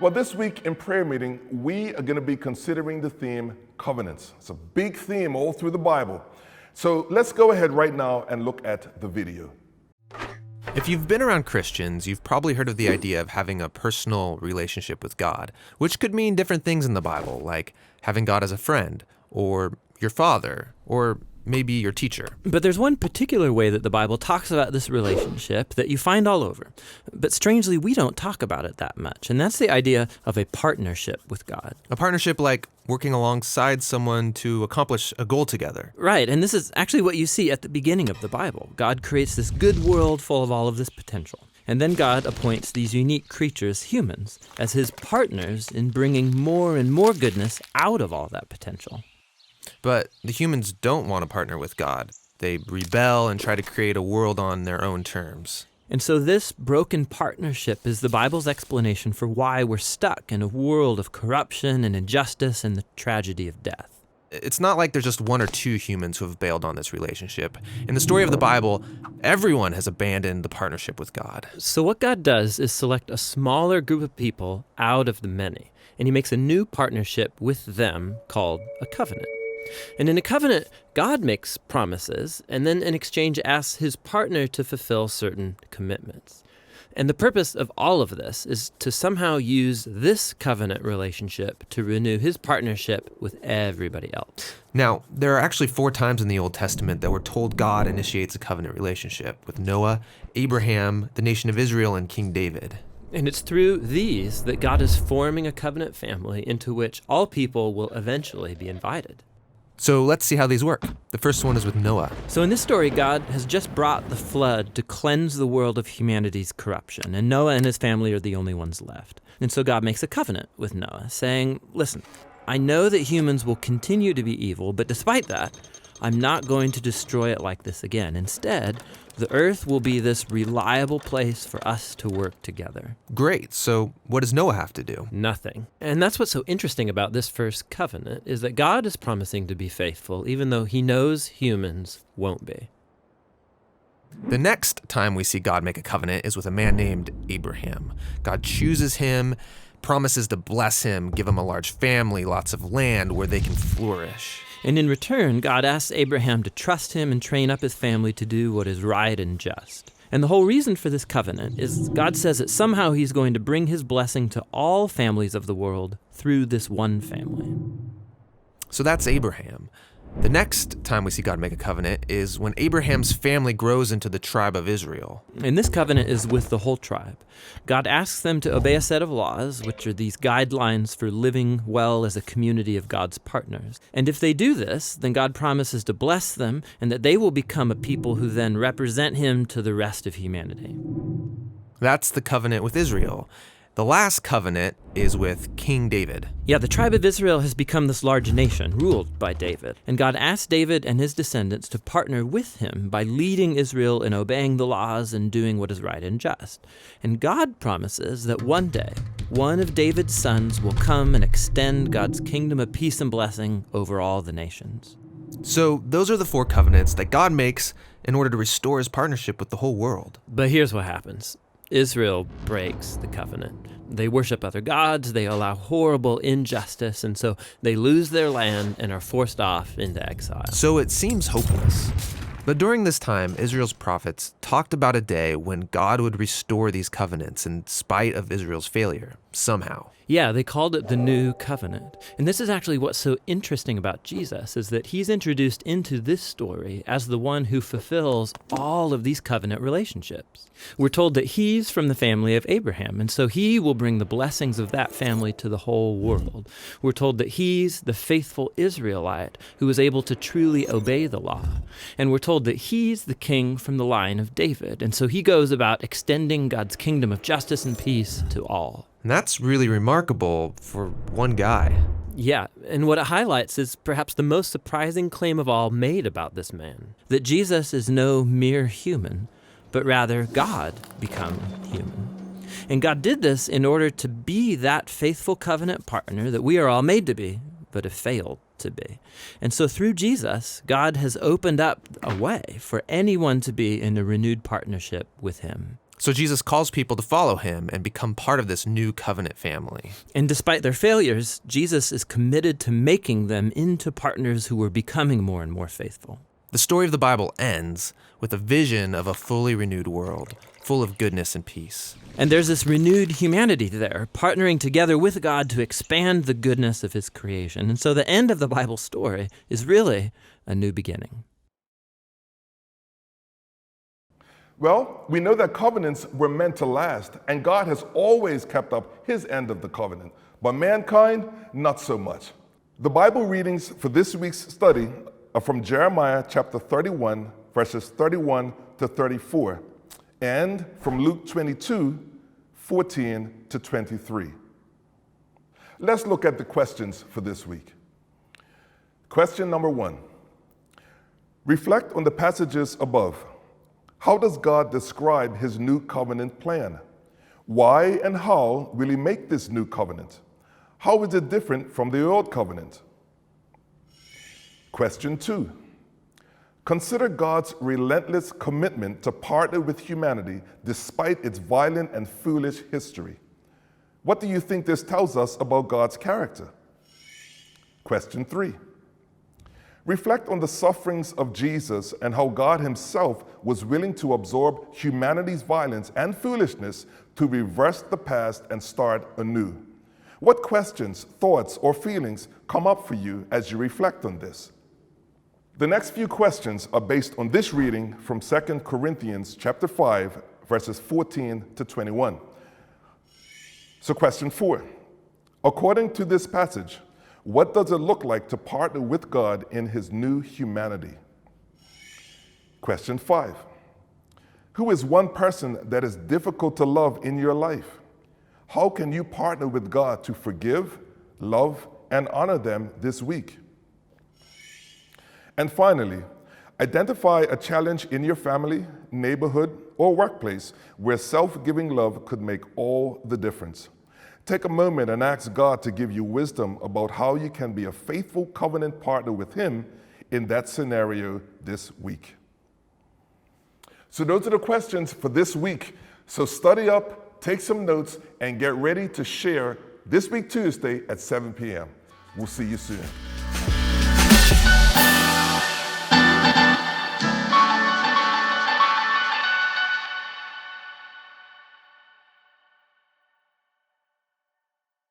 Well, this week in prayer meeting, we are going to be considering the theme covenants. It's a big theme all through the Bible. So let's go ahead right now and look at the video. If you've been around Christians, you've probably heard of the idea of having a personal relationship with God, which could mean different things in the Bible, like having God as a friend, or your father, or maybe your teacher. But there's one particular way that the Bible talks about this relationship that you find all over. But strangely, we don't talk about it that much. And that's the idea of a partnership with God. A partnership like working alongside someone to accomplish a goal together. Right, and this is actually what you see at the beginning of the Bible. God creates this good world full of all of this potential. And then God appoints these unique creatures, humans, as his partners in bringing more and more goodness out of all that potential. But the humans don't want to partner with God. They rebel and try to create a world on their own terms. And so this broken partnership is the Bible's explanation for why we're stuck in a world of corruption and injustice and the tragedy of death. It's not like there's just one or two humans who have bailed on this relationship. In the story of the Bible, everyone has abandoned the partnership with God. So what God does is select a smaller group of people out of the many, and he makes a new partnership with them called a covenant. And in a covenant, God makes promises, and then in exchange asks his partner to fulfill certain commitments. And the purpose of all of this is to somehow use this covenant relationship to renew his partnership with everybody else. Now, there are actually 4 times in the Old Testament that we're told God initiates a covenant relationship with Noah, Abraham, the nation of Israel, and King David. And it's through these that God is forming a covenant family into which all people will eventually be invited. So let's see how these work. The first one is with Noah. So in this story, God has just brought the flood to cleanse the world of humanity's corruption, and Noah and his family are the only ones left. And so God makes a covenant with Noah, saying, listen, I know that humans will continue to be evil, but despite that, I'm not going to destroy it like this again. Instead, the earth will be this reliable place for us to work together. Great. So what does Noah have to do? Nothing. And that's what's so interesting about this first covenant, is that God is promising to be faithful, even though he knows humans won't be. The next time we see God make a covenant is with a man named Abraham. God chooses him, promises to bless him, give him a large family, lots of land where they can flourish. And in return, God asks Abraham to trust him and train up his family to do what is right and just. And the whole reason for this covenant is God says that somehow he's going to bring his blessing to all families of the world through this one family. So that's Abraham. The next time we see God make a covenant is when Abraham's family grows into the tribe of Israel. And this covenant is with the whole tribe. God asks them to obey a set of laws, which are these guidelines for living well as a community of God's partners. And if they do this, then God promises to bless them and that they will become a people who then represent him to the rest of humanity. That's the covenant with Israel. The last covenant is with King David. Yeah, the tribe of Israel has become this large nation ruled by David. And God asked David and his descendants to partner with him by leading Israel in obeying the laws and doing what is right and just. And God promises that one day, one of David's sons will come and extend God's kingdom of peace and blessing over all the nations. So those are the 4 covenants that God makes in order to restore his partnership with the whole world. But here's what happens. Israel breaks the covenant. They worship other gods, they allow horrible injustice, and so they lose their land and are forced off into exile. So it seems hopeless. But during this time, Israel's prophets talked about a day when God would restore these covenants in spite of Israel's failure, somehow. Yeah, they called it the New Covenant. And this is actually what's so interesting about Jesus, is that he's introduced into this story as the one who fulfills all of these covenant relationships. We're told that he's from the family of Abraham, and so he will bring the blessings of that family to the whole world. We're told that he's the faithful Israelite who is able to truly obey the law. And we're told that he's the king from the line of David, and so he goes about extending God's kingdom of justice and peace to all. And that's really remarkable for one guy. Yeah, and what it highlights is perhaps the most surprising claim of all made about this man, that Jesus is no mere human, but rather God become human. And God did this in order to be that faithful covenant partner that we are all made to be, but have failed to be. And so through Jesus, God has opened up a way for anyone to be in a renewed partnership with him. So Jesus calls people to follow him and become part of this new covenant family. And despite their failures, Jesus is committed to making them into partners who are becoming more and more faithful. The story of the Bible ends with a vision of a fully renewed world, full of goodness and peace. And there's this renewed humanity there, partnering together with God to expand the goodness of his creation. And so the end of the Bible story is really a new beginning. Well, we know that covenants were meant to last, and God has always kept up his end of the covenant, but mankind, not so much. The Bible readings for this week's study are from Jeremiah chapter 31, verses 31 to 34, and from Luke 22, 14 to 23. Let's look at the questions for this week. Question number 1. Reflect on the passages above. How does God describe his new covenant plan? Why and how will he make this new covenant? How is it different from the old covenant? Question 2. Consider God's relentless commitment to partner with humanity despite its violent and foolish history. What do you think this tells us about God's character? Question 3. Reflect on the sufferings of Jesus and how God himself was willing to absorb humanity's violence and foolishness to reverse the past and start anew. What questions, thoughts, or feelings come up for you as you reflect on this? The next few questions are based on this reading from 2 Corinthians chapter 5, verses 14 to 21. So question 4, according to this passage, what does it look like to partner with God in his new humanity? Question 5, who is one person that is difficult to love in your life? How can you partner with God to forgive, love, and honor them this week? And finally, identify a challenge in your family, neighborhood, or workplace where self-giving love could make all the difference. Take a moment and ask God to give you wisdom about how you can be a faithful covenant partner with him in that scenario this week. So those are the questions for this week. So study up, take some notes, and get ready to share this week Tuesday at 7 p.m. We'll see you soon.